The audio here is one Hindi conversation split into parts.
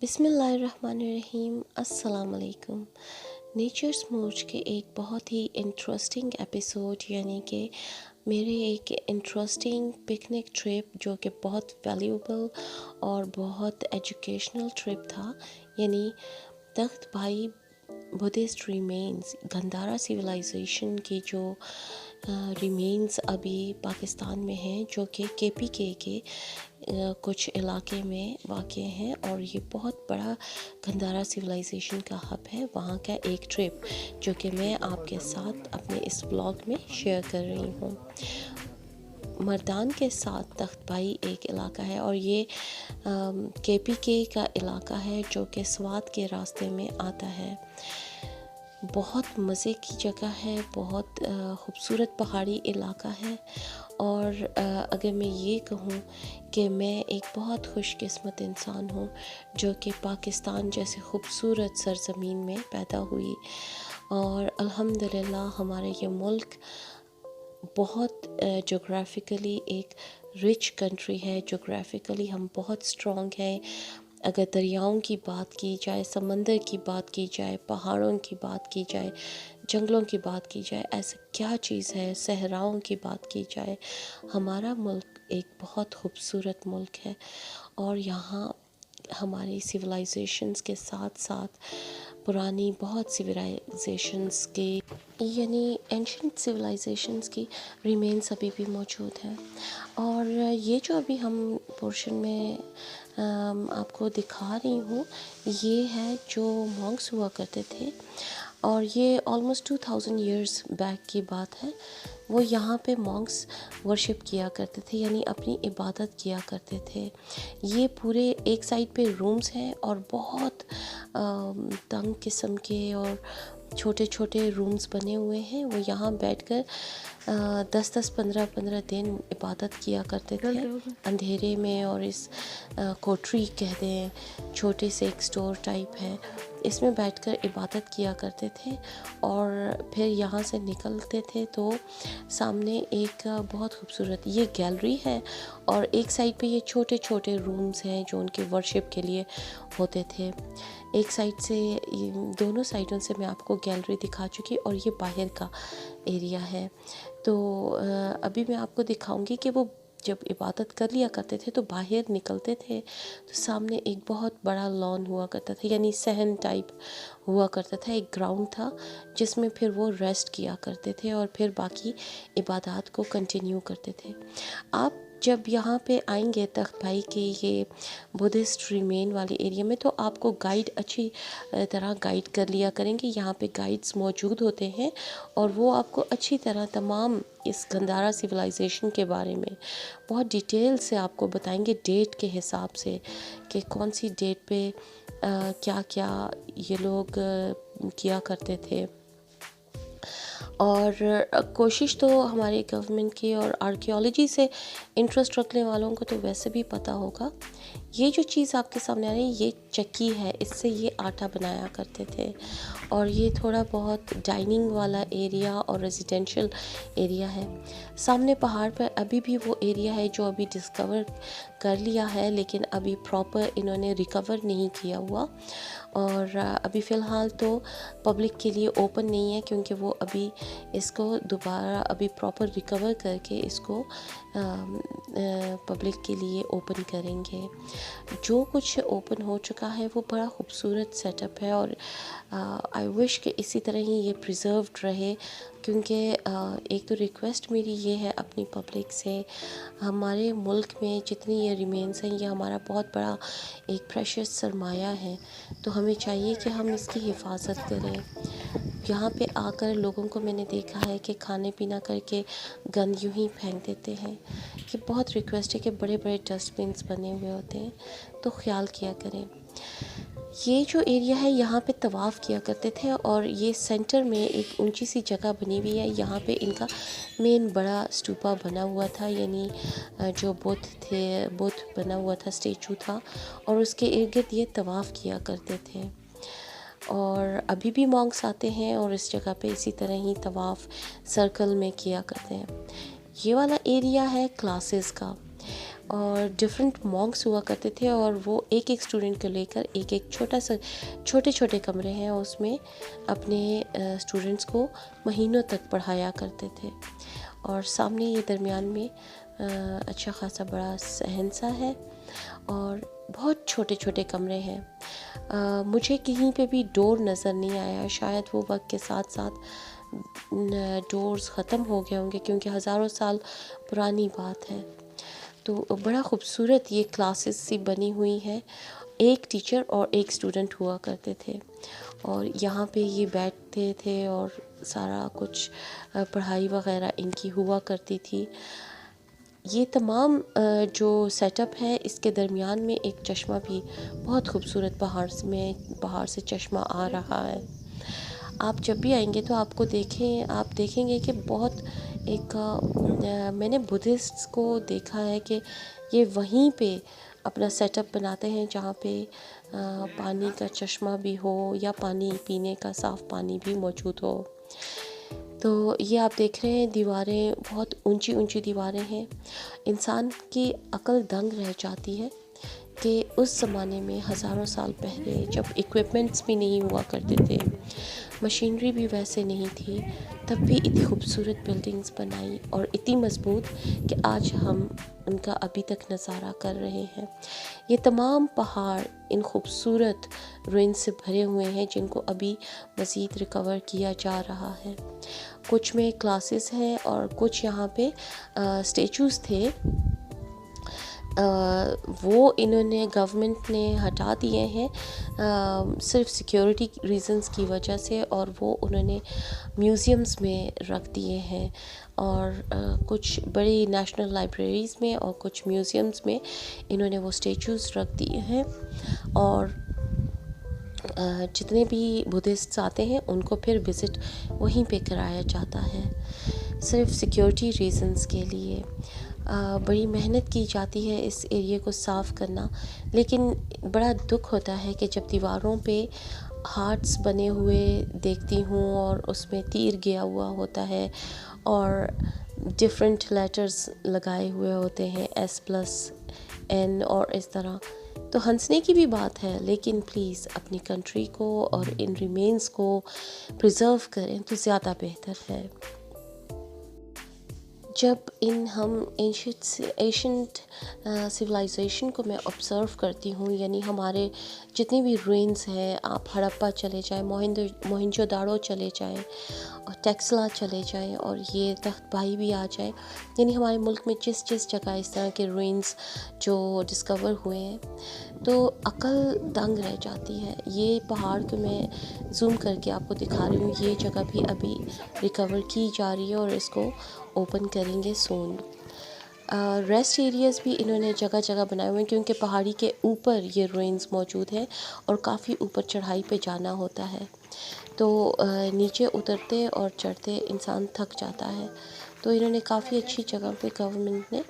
बिस्मिल्लाहिर्रहमानिर्रहीम। अस्सलाम वालेकुम। नेचर्स मूज के एक बहुत ही इंटरेस्टिंग एपिसोड यानी कि मेरे एक इंटरेस्टिंग पिकनिक ट्रिप जो कि बहुत वैल्यूएबल और बहुत एजुकेशनल ट्रिप था, यानी तख्त भाई बुद्धिस्ट रिमेन्स गंधारा सिविलाइजेशन की जो रिमेन्स अभी पाकिस्तान में हैं, जो कि केपीके के कुछ इलाके में वाक़ हैं और ये बहुत बड़ा गंधारा सिविलाइजेशन का हब है। वहाँ का एक ट्रिप जो कि मैं आपके साथ अपने इस ब्लॉग में शेयर कर रही हूँ। मर्दान के साथ तख्त भाई एक इलाका है और ये केपीके का इलाका है जो कि स्वात के रास्ते में आता है। बहुत मज़े की जगह है, बहुत ख़ूबसूरत पहाड़ी इलाका है और अगर मैं ये कहूँ कि मैं एक बहुत खुशकिस्मत इंसान हूँ जो कि पाकिस्तान जैसे ख़ूबसूरत सरज़मीन में पैदा हुई और अल्हम्दुलिल्लाह हमारे ये मुल्क बहुत जोग्राफ़िकली एक रिच कंट्री है। जोग्राफ़िकली हम बहुत स्ट्रॉन्ग हैं। अगर दरियाओं की बात की जाए, समंदर की बात की जाए, पहाड़ों की बात की जाए, जंगलों की बात की जाए, ऐसा क्या चीज़ है, सहराओं की बात की जाए, हमारा मुल्क एक बहुत खूबसूरत मुल्क है। और यहाँ हमारी सिविलाइजेशंस के साथ साथ पुरानी बहुत सिविलाइजेशंस के यानी एंशंट सिविलाइजेशंस की रिमेन्स अभी भी मौजूद हैं। और ये जो अभी हम पोर्शन में आपको दिखा रही हूँ, ये है जो मॉन्क्स हुआ करते थे और ये ऑलमोस्ट 2000 ईयर्स बैक की बात है। वो यहाँ पे मॉन्क्स वर्शिप किया करते थे, यानी अपनी इबादत किया करते थे। ये पूरे एक साइड पे रूम्स हैं और बहुत तंग किस्म के और छोटे छोटे रूम्स बने हुए हैं। वो यहाँ बैठकर 10-10, 15-15 दिन इबादत किया करते थे अंधेरे में। और इस कोठरी कह दें, छोटे से एक स्टोर टाइप है, इसमें बैठकर इबादत किया करते थे और फिर यहाँ से निकलते थे तो सामने एक बहुत खूबसूरत ये गैलरी है और एक साइड पे ये छोटे छोटे रूम्स हैं जो उनके वर्शिप के लिए होते थे। एक साइड से, दोनों साइडों से मैं आपको गैलरी दिखा चुकी और ये बाहर का एरिया है। तो अभी मैं आपको दिखाऊंगी कि वो जब इबादत कर लिया करते थे तो बाहर निकलते थे तो सामने एक बहुत बड़ा लॉन हुआ करता था, यानी सहन टाइप हुआ करता था, एक ग्राउंड था जिसमें फिर वो रेस्ट किया करते थे और फिर बाकी इबादत को कंटिन्यू करते थे। आप जब यहाँ पे आएंगे तख्त भाई के ये बुद्धिस्ट रिमेन वाले एरिया में तो आपको गाइड अच्छी तरह गाइड कर लिया करेंगे। यहाँ पे गाइड्स मौजूद होते हैं और वो आपको अच्छी तरह तमाम इस गंधारा सिविलाइजेशन के बारे में बहुत डिटेल से आपको बताएंगे, डेट के हिसाब से कि कौन सी डेट पे क्या क्या ये लोग किया करते थे। और कोशिश तो हमारी गवर्नमेंट की और आर्कियोलॉजी से इंटरेस्ट रखने वालों को तो वैसे भी पता होगा। ये जो चीज़ आपके सामने आ रही है ये चक्की है, इससे ये आटा बनाया करते थे। और ये थोड़ा बहुत डाइनिंग वाला एरिया और रेजिडेंशियल एरिया है। सामने पहाड़ पर अभी भी वो एरिया है जो अभी डिस्कवर कर लिया है, लेकिन अभी प्रॉपर इन्होंने रिकवर नहीं किया हुआ और अभी फ़िलहाल तो पब्लिक के लिए ओपन नहीं है, क्योंकि वो अभी इसको दोबारा अभी प्रॉपर रिकवर करके इसको पब्लिक के लिए ओपन करेंगे। जो कुछ ओपन हो चुका है वो बड़ा खूबसूरत सेटअप है और आई विश कि इसी तरह ही ये प्रिजर्व्ड रहे, क्योंकि एक तो रिक्वेस्ट मेरी ये है अपनी पब्लिक से, हमारे मुल्क में जितनी ये रिमेन्स हैं ये हमारा बहुत बड़ा एक प्रेशियस सरमाया है, तो हमें चाहिए कि हम इसकी हिफाजत करें। यहाँ पे आकर लोगों को मैंने देखा है कि खाने पीना करके गंद यूं ही फेंक देते हैं। कि बहुत रिक्वेस्ट है कि बड़े बड़े डस्टबिन्स बने हुए होते हैं, तो ख्याल किया करें। ये जो एरिया है यहाँ पे तवाफ़ किया करते थे और ये सेंटर में एक ऊंची सी जगह बनी हुई है। यहाँ पे इनका मेन बड़ा स्तूपा बना हुआ था, यानी जो बुद्ध बना हुआ था, स्टेचू था, और उसके इर्द गिर्द ये तवाफ़ किया करते थे। और अभी भी मॉन्क्स आते हैं और इस जगह पे इसी तरह ही तवाफ़ सर्कल में किया करते हैं। ये वाला एरिया है क्लासेस का और डिफरेंट मॉन्क्स हुआ करते थे और वो एक एक स्टूडेंट को लेकर एक एक छोटे छोटे कमरे हैं उसमें अपने स्टूडेंट्स को महीनों तक पढ़ाया करते थे। और सामने ये दरमियान में अच्छा खासा बड़ा सहनसा है और बहुत छोटे छोटे कमरे हैं। मुझे कहीं पे भी डोर नज़र नहीं आया, शायद वो वक्त के साथ साथ डोर्स ख़त्म हो गए होंगे क्योंकि हज़ारों साल पुरानी बात है। तो बड़ा ख़ूबसूरत ये क्लासेस सी बनी हुई हैं। एक टीचर और एक स्टूडेंट हुआ करते थे और यहाँ पे ये बैठते थे और सारा कुछ पढ़ाई वगैरह इनकी हुआ करती थी। ये तमाम जो सेटअप है इसके दरमियान में एक चश्मा भी बहुत खूबसूरत पहाड़ से चश्मा आ रहा है। आप जब भी आएंगे तो आप देखेंगे कि बहुत एक मैंने बुद्धिस्ट्स को देखा है कि ये वहीं पे अपना सेटअप बनाते हैं जहाँ पे पानी का चश्मा भी हो या पानी पीने का साफ़ पानी भी मौजूद हो। तो ये आप देख रहे हैं दीवारें बहुत ऊंची ऊंची दीवारें हैं। इंसान की अकल दंग रह जाती है कि उस ज़माने में हज़ारों साल पहले जब इक्विपमेंट्स भी नहीं हुआ करते थे, मशीनरी भी वैसे नहीं थी, तब भी इतनी खूबसूरत बिल्डिंग्स बनाई और इतनी मज़बूत कि आज हम उनका अभी तक नज़ारा कर रहे हैं। ये तमाम पहाड़ इन खूबसूरत रुइंस से भरे हुए हैं जिनको अभी मज़ीद रिकवर किया जा रहा है। कुछ में क्लासेस हैं और कुछ यहाँ पे स्टेचूज़ थे, वो इन्होंने गवर्नमेंट ने हटा दिए हैं सिर्फ सिक्योरिटी रीज़न्स की वजह से और वो उन्होंने म्यूज़ियम्स में रख दिए हैं और कुछ बड़ी नेशनल लाइब्रेरीज़ में और कुछ म्यूज़ियम्स में इन्होंने वो स्टेचूज़ रख दिए हैं। और जितने भी बुद्धिस्ट्स आते हैं उनको फिर विज़िट वहीं पे कराया जाता है सिर्फ सिक्योरिटी रीज़न्स के लिए। बड़ी मेहनत की जाती है इस एरिया को साफ़ करना, लेकिन बड़ा दुख होता है कि जब दीवारों पे हार्ट्स बने हुए देखती हूँ और उसमें तीर गया हुआ होता है और डिफरेंट लेटर्स लगाए हुए होते हैं S+N और इस तरह, तो हंसने की भी बात है, लेकिन प्लीज़ अपनी कंट्री को और इन रिमेन्स को प्रिजर्व करें तो ज़्यादा बेहतर है। जब हम एंशंट सिविलाइजेशन को मैं ऑब्ज़र्व करती हूँ, यानी हमारे जितनी भी रुइंस हैं, आप हड़प्पा चले जाएं, मोहनजोदाड़ो चले जाएं और टेक्सला चले जाएं और ये तख्तबाही भी आ जाए, यानी हमारे मुल्क में जिस जगह इस तरह के रुइंस जो डिस्कवर हुए हैं तो अकल दंग रह जाती है। ये पहाड़ को मैं जूम करके आपको दिखा रही हूँ, ये जगह भी अभी रिकवर की जा रही है और इसको ओपन करेंगे सून। रेस्ट एरियाज़ भी इन्होंने जगह जगह बनाए हुए हैं क्योंकि पहाड़ी के ऊपर ये रुइंस मौजूद हैं और काफ़ी ऊपर चढ़ाई पे जाना होता है, तो नीचे उतरते और चढ़ते इंसान थक जाता है। तो इन्होंने काफ़ी अच्छी जगह पे गवर्नमेंट ने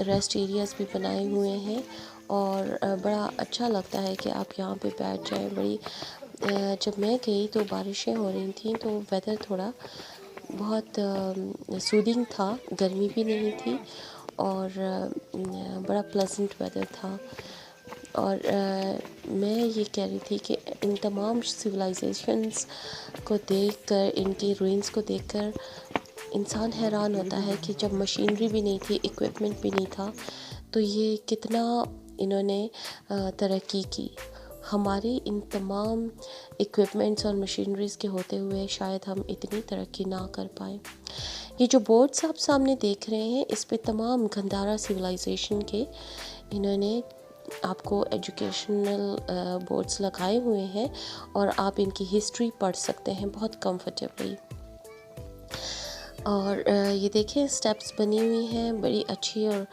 रेस्ट एरियाज़ भी बनाए हुए हैं और बड़ा अच्छा लगता है कि आप यहाँ पे बैठ जाएं। जब मैं गई तो बारिशें हो रही थी तो वेदर थोड़ा बहुत सूदिंग था, गर्मी भी नहीं थी और बड़ा प्लेजेंट वेदर था। और मैं ये कह रही थी कि इन तमाम सिविलाइजेशंस को देखकर, इनकी रुइंस को देखकर इंसान हैरान होता है कि जब मशीनरी भी नहीं थी, इक्विपमेंट भी नहीं था, तो ये कितना इन्होंने तरक्की की। हमारी इन तमाम इक्विपमेंट्स और मशीनरीज़ के होते हुए शायद हम इतनी तरक्की ना कर पाए। ये जो बोर्ड्स आप सामने देख रहे हैं, इस पे तमाम गंधारा सिविलाइजेशन के इन्होंने आपको एजुकेशनल बोर्ड्स लगाए हुए हैं और आप इनकी हिस्ट्री पढ़ सकते हैं बहुत कंफर्टेबली। और ये देखिए स्टेप्स बनी हुई हैं, बड़ी अच्छी और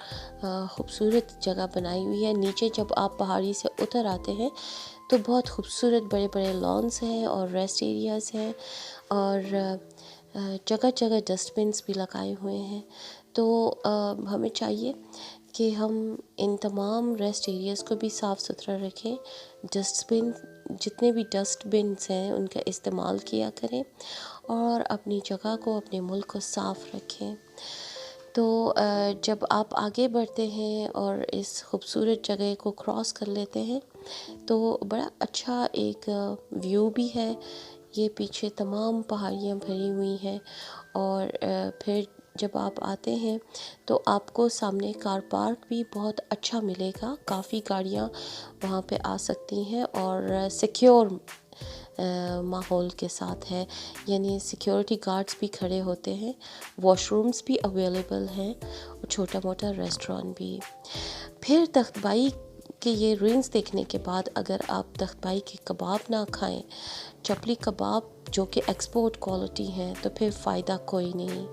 ख़ूबसूरत जगह बनाई हुई है। नीचे जब आप पहाड़ी से उतर आते हैं तो बहुत खूबसूरत बड़े बड़े लॉन्स हैं और रेस्ट एरियाज़ हैं और जगह जगह डस्टबिन्स भी लगाए हुए हैं। तो हमें चाहिए कि हम इन तमाम रेस्ट एरियाज़ को भी साफ़ सुथरा रखें। डस्टबिन, जितने भी डस्टबिन्स हैं उनका इस्तेमाल किया करें और अपनी जगह को, अपने मुल्क को साफ़ रखें। तो जब आप आगे बढ़ते हैं और इस खूबसूरत जगह को क्रॉस कर लेते हैं तो बड़ा अच्छा एक व्यू भी है। ये पीछे तमाम पहाड़ियाँ भरी हुई हैं और फिर जब आप आते हैं तो आपको सामने कार पार्क भी बहुत अच्छा मिलेगा। काफ़ी गाड़ियाँ वहाँ पे आ सकती हैं और सिक्योर माहौल के साथ है, यानी सिक्योरिटी गार्ड्स भी खड़े होते हैं, वॉशरूम्स भी अवेलेबल हैं और छोटा मोटा रेस्टोरेंट भी। फिर तख्तबाई के ये रूइंस देखने के बाद अगर आप तख्तबाई के कबाब ना खाएं, चपली कबाब जो कि एक्सपोर्ट क्वालिटी हैं, तो फिर फ़ायदा कोई नहीं।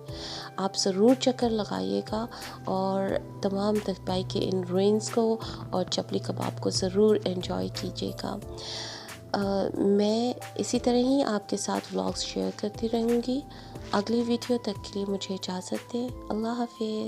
आप ज़रूर चक्कर लगाइएगा और तमाम तख्तबाई के इन रूइंस को और चपली कबाब को ज़रूर एंजॉय कीजिएगा। मैं इसी तरह ही आपके साथ व्लॉग्स शेयर करती रहूँगी। अगली वीडियो तक के लिए मुझे इजाज़त दें। अल्लाह हाफ़िज़।